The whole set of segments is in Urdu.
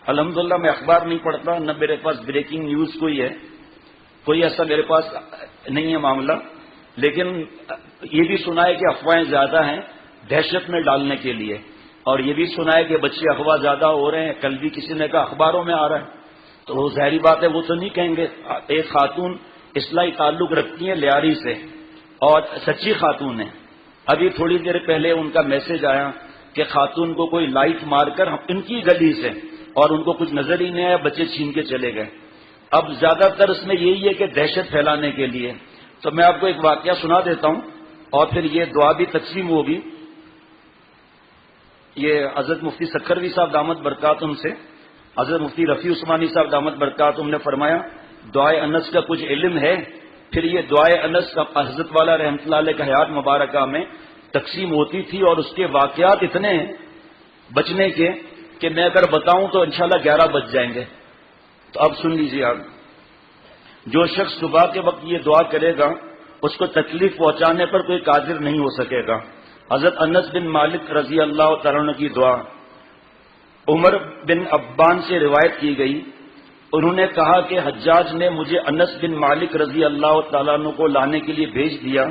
الحمدللہ میں اخبار نہیں پڑھتا، نہ میرے پاس بریکنگ نیوز کوئی ہے، کوئی ایسا میرے پاس نہیں ہے معاملہ، لیکن یہ بھی سنا ہے کہ افواہیں زیادہ ہیں دہشت میں ڈالنے کے لیے، اور یہ بھی سنا ہے کہ بچے افواہ زیادہ ہو رہے ہیں۔ کل بھی کسی نے کہا اخباروں میں آ رہا ہے، تو وہ ظاہری بات ہے وہ تو نہیں کہیں گے۔ ایک خاتون اصلاحی تعلق رکھتی ہیں لیاری سے اور سچی خاتون ہے، ابھی تھوڑی دیر پہلے ان کا میسج آیا کہ خاتون کو کوئی لائٹ مار کر ان کی گلی سے، اور ان کو کچھ نظر ہی نہیں آیا، بچے چھین کے چلے گئے۔ اب زیادہ تر اس میں یہی ہے کہ دہشت پھیلانے کے لیے۔ تو میں آپ کو ایک واقعہ سنا دیتا ہوں اور پھر یہ دعا بھی تقسیم ہوگی۔ یہ حضرت مفتی سکھروی صاحب دامت برکاتہم سے حضرت مفتی رفیع عثمانی صاحب دامت برکاتہم نے فرمایا دعائے انس کا کچھ علم ہے، پھر یہ دعائے انس کا حضرت والا رحمۃ اللہ علیہ کا حیات مبارکہ میں تقسیم ہوتی تھی، اور اس کے واقعات اتنے ہیں بچنے کے کہ میں اگر بتاؤں تو انشاءاللہ 11 بج جائیں گے۔ تو اب سن لیجیے آپ، جو شخص صبح کے وقت یہ دعا کرے گا اس کو تکلیف پہنچانے پر کوئی قادر نہیں ہو سکے گا۔ حضرت انس بن مالک رضی اللہ تعالیٰ عنہ کی دعا عمر بن عبان سے روایت کی گئی، انہوں نے کہا کہ حجاج نے مجھے انس بن مالک رضی اللہ تعالیٰ عنہ کو لانے کے لیے بھیج دیا،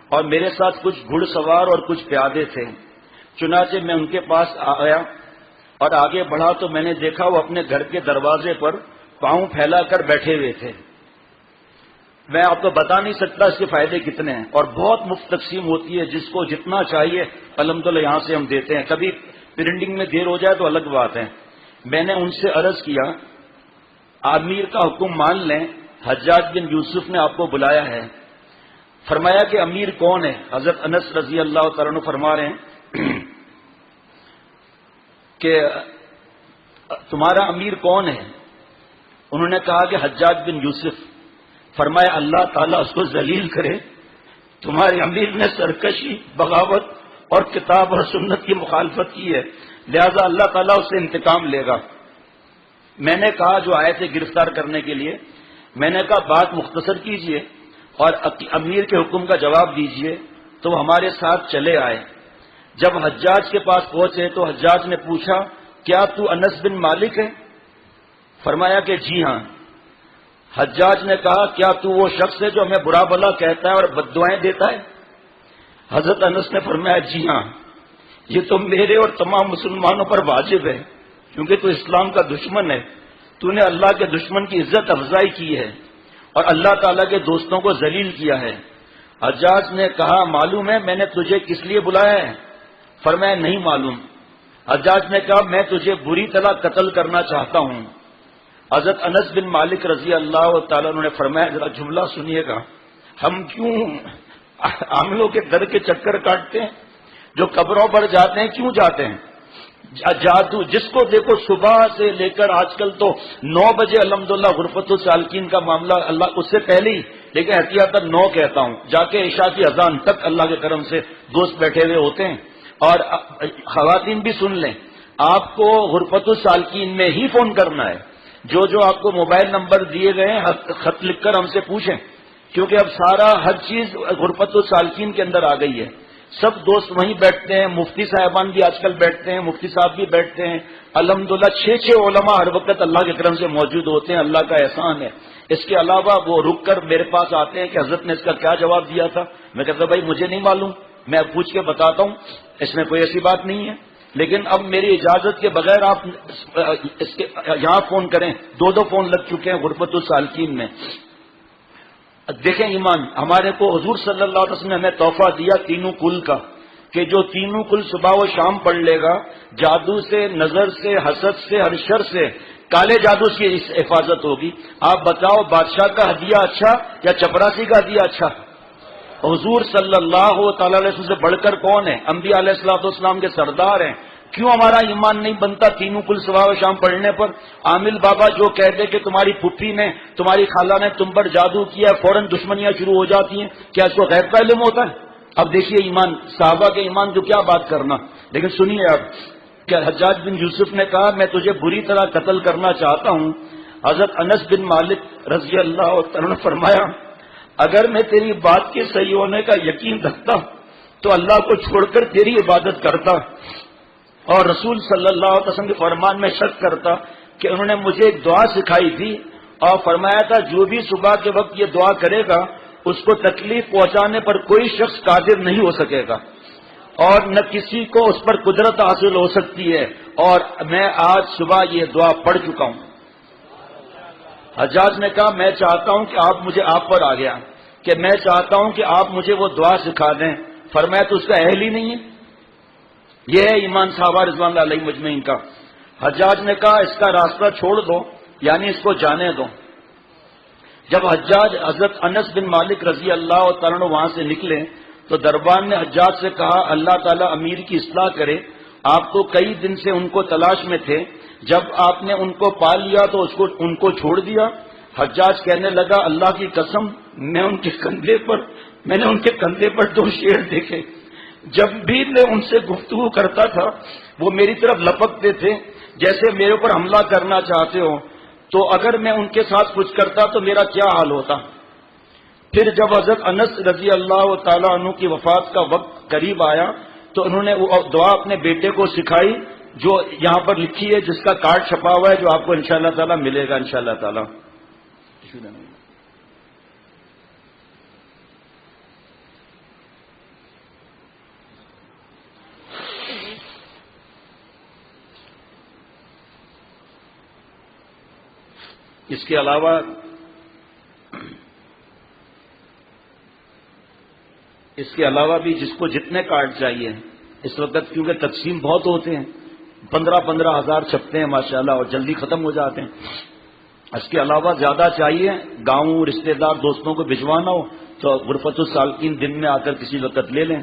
اور میرے ساتھ کچھ گھڑ سوار اور کچھ پیادے تھے۔ چنانچہ میں ان کے پاس آیا اور آگے بڑھا تو میں نے دیکھا وہ اپنے گھر کے دروازے پر پاؤں پھیلا کر بیٹھے ہوئے تھے۔ میں آپ کو بتا نہیں سکتا اس کے فائدے کتنے ہیں، اور بہت مفت تقسیم ہوتی ہے، جس کو جتنا چاہیے الحمدللہ یہاں سے ہم دیتے ہیں۔ کبھی پرنٹنگ میں دیر ہو جائے تو الگ بات ہے۔ میں نے ان سے عرض کیا امیر کا حکم مان لیں، حجاج بن یوسف نے آپ کو بلایا ہے۔ فرمایا کہ امیر کون ہے؟ حضرت انس رضی اللہ تعالیٰ عنہ فرما رہے ہیں کہ تمہارا امیر کون ہے؟ انہوں نے کہا کہ حجاج بن یوسف۔ فرمایا اللہ تعالیٰ اس کو ذلیل کرے، تمہارے امیر نے سرکشی، بغاوت اور کتاب اور سنت کی مخالفت کی ہے، لہذا اللہ تعالیٰ اس سے انتقام لے گا۔ میں نے کہا جو آئے تھے گرفتار کرنے کے لیے، میں نے کہا بات مختصر کیجئے اور امیر کے حکم کا جواب دیجئے، تو وہ ہمارے ساتھ چلے آئے۔ جب حجاج کے پاس پہنچے تو حجاج نے پوچھا کیا تو انس بن مالک ہے؟ فرمایا کہ جی ہاں۔ حجاج نے کہا کیا تو وہ شخص ہے جو ہمیں برا بھلا کہتا ہے اور بددعائیں دیتا ہے؟ حضرت انس نے فرمایا جی ہاں، یہ تو میرے اور تمام مسلمانوں پر واجب ہے، کیونکہ تو اسلام کا دشمن ہے، تو نے اللہ کے دشمن کی عزت افزائی کی ہے اور اللہ تعالیٰ کے دوستوں کو ذلیل کیا ہے۔ حجاج نے کہا معلوم ہے میں نے تجھے کس لیے بلایا ہے؟ فرمایا نہیں معلوم۔ حجاج نے کہا میں تجھے بری طرح قتل کرنا چاہتا ہوں۔ حضرت انس بن مالک رضی اللہ تعالیٰ عنہ نے فرمایا ذرا جملہ سنیے گا، ہم کیوں عاملوں کے در کے چکر کاٹتے ہیں؟ جو قبروں پر جاتے ہیں کیوں جاتے ہیں؟ جادو جس کو دیکھو صبح سے لے کر آج کل تو 9 بجے الحمدللہ غرفت السالکین کا معاملہ، اللہ اس سے پہلے ہی لیکن احتیاطاً 9 کہتا ہوں، جا کے عشاء کی اذان تک اللہ کے کرم سے دوست بیٹھے ہوئے ہوتے ہیں۔ اور خواتین بھی سن لیں، آپ کو غرفت السالکین میں ہی فون کرنا ہے، جو آپ کو موبائل نمبر دیے گئے ہیں خط لکھ کر ہم سے پوچھیں، کیونکہ اب سارا ہر چیز غرفت السالکین کے اندر آ گئی ہے۔ سب دوست وہیں بیٹھتے ہیں، مفتی صاحبان بھی آج کل بیٹھتے ہیں، مفتی صاحب بھی بیٹھتے ہیں، الحمدللہ 6 علماء ہر وقت اللہ کے کرم سے موجود ہوتے ہیں، اللہ کا احسان ہے۔ اس کے علاوہ وہ رک کر میرے پاس آتے ہیں کہ حضرت نے اس کا کیا جواب دیا تھا؟ میں کہتا بھائی مجھے نہیں معلوم، میں پوچھ کے بتاتا ہوں، اس میں کوئی ایسی بات نہیں ہے، لیکن اب میری اجازت کے بغیر آپ اس کے یہاں فون کریں، 2 فون لگ چکے ہیں غرفت السالکین میں۔ دیکھیں ایمان، ہمارے کو حضور صلی اللہ علیہ وسلم نے ہمیں تحفہ دیا تینوں کل کا، کہ جو تینوں کل صبح و شام پڑھ لے گا، جادو سے، نظر سے، حسد سے، ہر شر سے، کالے جادو کی حفاظت ہوگی۔ آپ بتاؤ بادشاہ کا ہدیہ اچھا یا چپراسی کا ہدیہ اچھا؟ حضور صلی اللہ تعالی علیہ وسلم سے بڑھ کر کون ہے؟ انبیاء علیہ الصلوۃ والسلام کے سردار ہیں۔ کیوں ہمارا ایمان نہیں بنتا تینوں کل صبح و شام پڑھنے پر؟ عامل بابا جو کہہ دے کہ تمہاری پھپھی نے، تمہاری خالہ نے تم پر جادو کیا، فوراً دشمنیاں شروع ہو جاتی ہیں، کیا اس کو غیب کا علم ہوتا ہے؟ اب دیکھیے ایمان، صحابہ کے ایمان جو کیا بات کرنا، لیکن سنیے اب کہ حجاج بن یوسف نے کہا میں تجھے بری طرح قتل کرنا چاہتا ہوں۔ حضرت انس بن مالک رضی اللہ عنہ نے فرمایا اگر میں تیری بات کے صحیح ہونے کا یقین رکھتا تو اللہ کو چھوڑ کر تیری عبادت کرتا، اور رسول صلی اللہ علیہ وسلم کے فرمان میں شک کرتا کہ انہوں نے مجھے ایک دعا سکھائی تھی اور فرمایا تھا جو بھی صبح کے وقت یہ دعا کرے گا اس کو تکلیف پہنچانے پر کوئی شخص قادر نہیں ہو سکے گا اور نہ کسی کو اس پر قدرت حاصل ہو سکتی ہے، اور میں آج صبح یہ دعا پڑھ چکا ہوں۔ حجاج نے کہا میں چاہتا ہوں کہ آپ پر آ گیا کہ میں چاہتا ہوں کہ آپ مجھے وہ دعا سکھا دیں۔ فرمایا تو اس کا اہل ہی نہیں ہے۔ یہ ہے ایمان صحابہ رضوان اللہ علیہ مجمعین کا۔ حجاج نے کہا اس کا راستہ چھوڑ دو، یعنی اس کو جانے دو۔ جب حجاج حضرت انس بن مالک رضی اللہ تعالیٰ عنہ وہاں سے نکلے تو دربان نے حجاج سے کہا اللہ تعالیٰ امیر کی اصلاح کرے، آپ تو کئی دن سے ان کو تلاش میں تھے، جب آپ نے ان کو پا لیا تو ان کو چھوڑ دیا۔ حجاج کہنے لگا اللہ کی قسم میں نے ان کے کندھے پر 2 شیر دیکھے، جب بھی میں ان سے گفتگو کرتا تھا وہ میری طرف لپکتے تھے جیسے میرے اوپر حملہ کرنا چاہتے ہو، تو اگر میں ان کے ساتھ کچھ کرتا تو میرا کیا حال ہوتا۔ پھر جب حضرت انس رضی اللہ تعالیٰ عنہ کی وفات کا وقت قریب آیا تو انہوں نے وہ دعا اپنے بیٹے کو سکھائی جو یہاں پر لکھی ہے، جس کا کارڈ چھپا ہوا ہے، جو آپ کو انشاءاللہ تعالیٰ ملے گا انشاءاللہ تعالیٰ۔ اس کے علاوہ بھی جس کو جتنے کارڈ چاہیے اس وقت، کیونکہ تقسیم بہت ہوتے ہیں، 15 ہزار چھپتے ہیں ماشاءاللہ اور جلدی ختم ہو جاتے ہیں۔ اس کے علاوہ زیادہ چاہیے، گاؤں رشتہ دار دوستوں کو بھجوانا ہو تو غرفت السالکین دن میں آ کر کسی وقت لے لیں۔